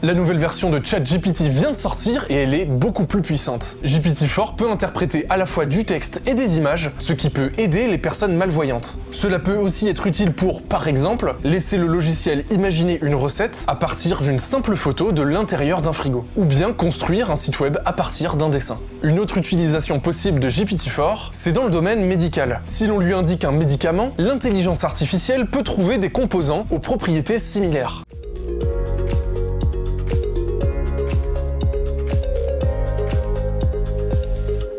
La nouvelle version de ChatGPT vient de sortir et elle est beaucoup plus puissante. GPT-4 peut interpréter à la fois du texte et des images, ce qui peut aider les personnes malvoyantes. Cela peut aussi être utile pour, par exemple, laisser le logiciel imaginer une recette à partir d'une simple photo de l'intérieur d'un frigo, ou bien construire un site web à partir d'un dessin. Une autre utilisation possible de GPT-4, c'est dans le domaine médical. Si l'on lui indique un médicament, l'intelligence artificielle peut trouver des composants aux propriétés similaires.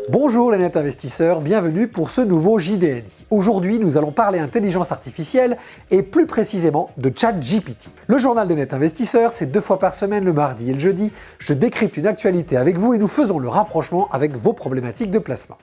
Bonjour les net investisseurs, bienvenue pour ce nouveau JDNI. Aujourd'hui, nous allons parler intelligence artificielle et plus précisément de ChatGPT. Le journal des net investisseurs, c'est 2 fois par semaine, le mardi et le jeudi. Je décrypte une actualité avec vous et nous faisons le rapprochement avec vos problématiques de placement.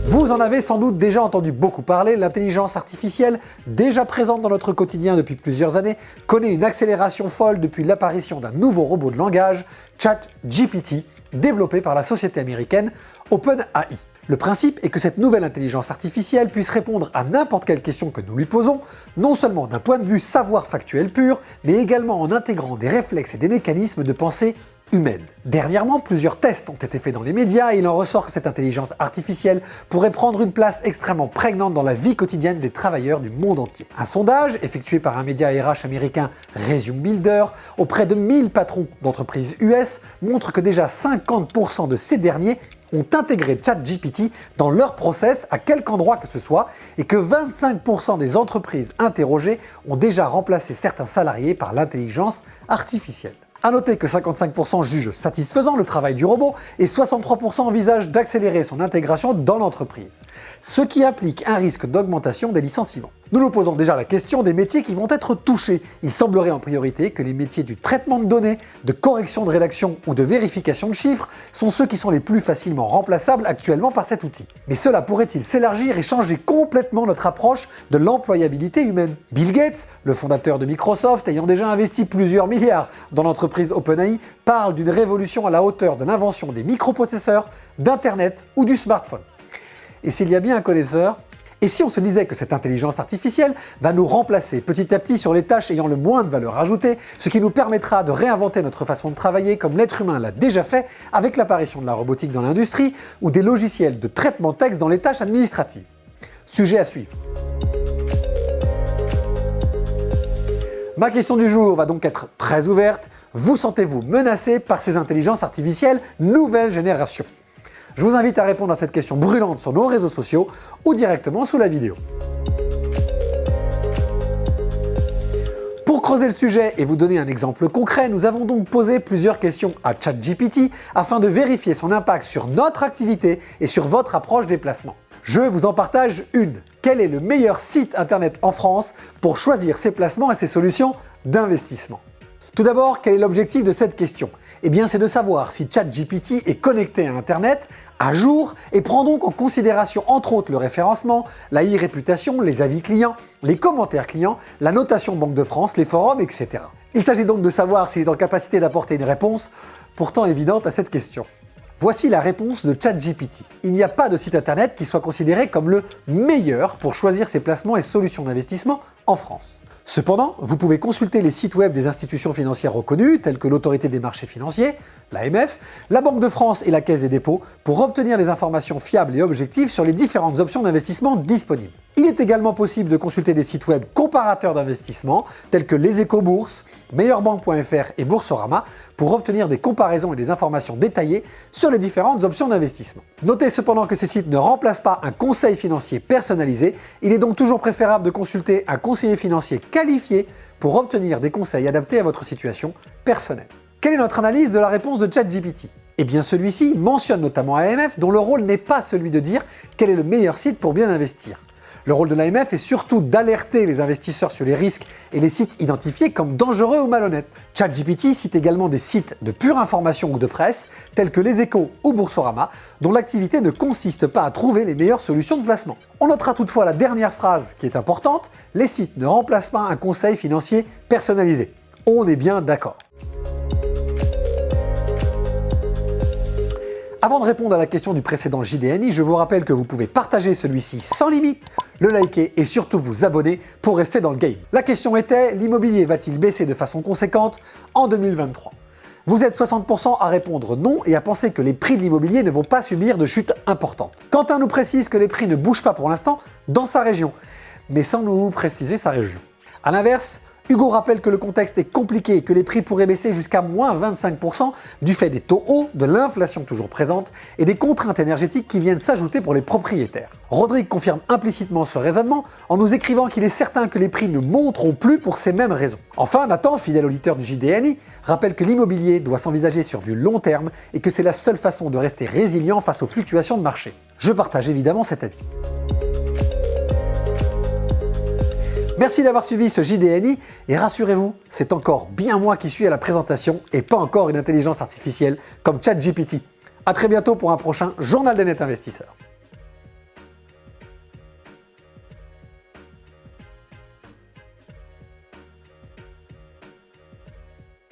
Vous en avez sans doute déjà entendu beaucoup parler, l'intelligence artificielle, déjà présente dans notre quotidien depuis plusieurs années, connaît une accélération folle depuis l'apparition d'un nouveau robot de langage, ChatGPT, développé par la société américaine OpenAI. Le principe est que cette nouvelle intelligence artificielle puisse répondre à n'importe quelle question que nous lui posons, non seulement d'un point de vue savoir factuel pur, mais également en intégrant des réflexes et des mécanismes de pensée humaine. Dernièrement, plusieurs tests ont été faits dans les médias et il en ressort que cette intelligence artificielle pourrait prendre une place extrêmement prégnante dans la vie quotidienne des travailleurs du monde entier. Un sondage effectué par un média RH américain Resume Builder auprès de 1000 patrons d'entreprises US montre que déjà 50% de ces derniers ont intégré ChatGPT dans leur process à quelque endroit que ce soit et que 25% des entreprises interrogées ont déjà remplacé certains salariés par l'intelligence artificielle. A noter que 55% jugent satisfaisant le travail du robot et 63% envisagent d'accélérer son intégration dans l'entreprise, ce qui implique un risque d'augmentation des licenciements. Nous nous posons déjà la question des métiers qui vont être touchés. Il semblerait en priorité que les métiers du traitement de données, de correction de rédaction ou de vérification de chiffres sont ceux qui sont les plus facilement remplaçables actuellement par cet outil. Mais cela pourrait-il s'élargir et changer complètement notre approche de l'employabilité humaine? Bill Gates, le fondateur de Microsoft, ayant déjà investi plusieurs milliards dans l'entreprise OpenAI, parle d'une révolution à la hauteur de l'invention des microprocesseurs, d'Internet ou du smartphone. Et s'il y a bien un connaisseur, et si on se disait que cette intelligence artificielle va nous remplacer petit à petit sur les tâches ayant le moins de valeur ajoutée, ce qui nous permettra de réinventer notre façon de travailler comme l'être humain l'a déjà fait avec l'apparition de la robotique dans l'industrie ou des logiciels de traitement de texte dans les tâches administratives. Sujet à suivre. Ma question du jour va donc être très ouverte. Vous sentez-vous menacé par ces intelligences artificielles nouvelle génération? Je vous invite à répondre à cette question brûlante sur nos réseaux sociaux ou directement sous la vidéo. Pour creuser le sujet et vous donner un exemple concret, nous avons donc posé plusieurs questions à ChatGPT afin de vérifier son impact sur notre activité et sur votre approche des placements. Je vous en partage une. Quel est le meilleur site internet en France pour choisir ses placements et ses solutions d'investissement? Tout d'abord, quel est l'objectif de cette question? Eh bien, c'est de savoir si ChatGPT est connecté à Internet, à jour, et prend donc en considération entre autres le référencement, la e-réputation, les avis clients, les commentaires clients, la notation Banque de France, les forums, etc. Il s'agit donc de savoir s'il est en capacité d'apporter une réponse, pourtant évidente à cette question. Voici la réponse de ChatGPT. Il n'y a pas de site internet qui soit considéré comme le meilleur pour choisir ses placements et solutions d'investissement en France. Cependant, vous pouvez consulter les sites web des institutions financières reconnues, telles que l'Autorité des marchés financiers, l'AMF, la Banque de France et la Caisse des dépôts, pour obtenir des informations fiables et objectives sur les différentes options d'investissement disponibles. Il est également possible de consulter des sites web comparateurs d'investissement, tels que Les Échos Bourse, meilleurbanque.fr et Boursorama, pour obtenir des comparaisons et des informations détaillées sur les différentes options d'investissement. Notez cependant que ces sites ne remplacent pas un conseil financier personnalisé, il est donc toujours préférable de consulter un conseiller financier qualifié pour obtenir des conseils adaptés à votre situation personnelle. Quelle est notre analyse de la réponse de ChatGPT? Eh bien celui-ci mentionne notamment AMF, dont le rôle n'est pas celui de dire quel est le meilleur site pour bien investir. Le rôle de l'AMF est surtout d'alerter les investisseurs sur les risques et les sites identifiés comme dangereux ou malhonnêtes. ChatGPT cite également des sites de pure information ou de presse, tels que Les Échos ou Boursorama, dont l'activité ne consiste pas à trouver les meilleures solutions de placement. On notera toutefois la dernière phrase qui est importante, les sites ne remplacent pas un conseil financier personnalisé. On est bien d'accord. Avant de répondre à la question du précédent JDNI, je vous rappelle que vous pouvez partager celui-ci sans limite, le liker et surtout vous abonner pour rester dans le game. La question était, l'immobilier va-t-il baisser de façon conséquente en 2023 ? Vous êtes 60% à répondre non et à penser que les prix de l'immobilier ne vont pas subir de chute importante. Quentin nous précise que les prix ne bougent pas pour l'instant dans sa région, mais sans nous préciser sa région. A l'inverse, Hugo rappelle que le contexte est compliqué et que les prix pourraient baisser jusqu'à moins 25% du fait des taux hauts, de l'inflation toujours présente et des contraintes énergétiques qui viennent s'ajouter pour les propriétaires. Rodrigue confirme implicitement ce raisonnement en nous écrivant qu'il est certain que les prix ne monteront plus pour ces mêmes raisons. Enfin, Nathan, fidèle auditeur du JDNI, rappelle que l'immobilier doit s'envisager sur du long terme et que c'est la seule façon de rester résilient face aux fluctuations de marché. Je partage évidemment cet avis. Merci d'avoir suivi ce JDNI et rassurez-vous, c'est encore bien moi qui suis à la présentation et pas encore une intelligence artificielle comme ChatGPT. A très bientôt pour un prochain Journal des Net Investisseurs.